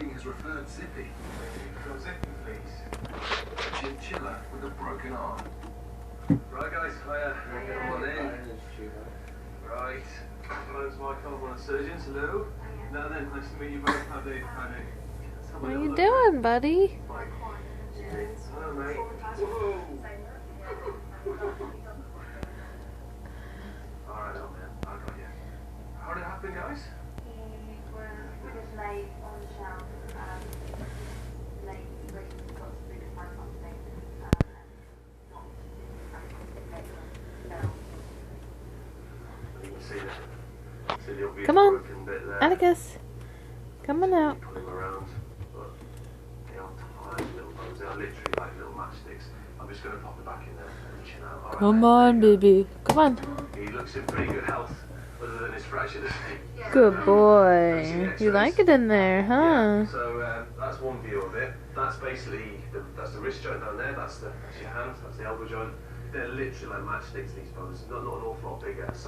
being his referred zippy. Your zippy, please. Chinchilla with a broken arm. Right, guys, come on in. Right. My name's Michael, I'm one of the surgeons. Hello. Now then, nice to meet you both. Howdy. How you doing, buddy? Hello, mate. Whoa. Alright, old man. I got you. How did it happen, guys? We just laid on the shelf, late ready got to do find something, You can see the obvious Come on, broken bit there. Atticus. Come on out. Put him around, but they are tiny little bones. They are literally like little matchsticks. I'm just going to pop it back in there and chin out. All right, Come on, baby. Come on. He looks in pretty good health, other than his fracture, doesn't he? Good boy. You like it in there, huh? Yeah. So that's one view of it. That's basically that's the wrist joint down there. That's your hand. That's the elbow joint. They're literally like matchsticks. These bones, not an awful lot bigger. So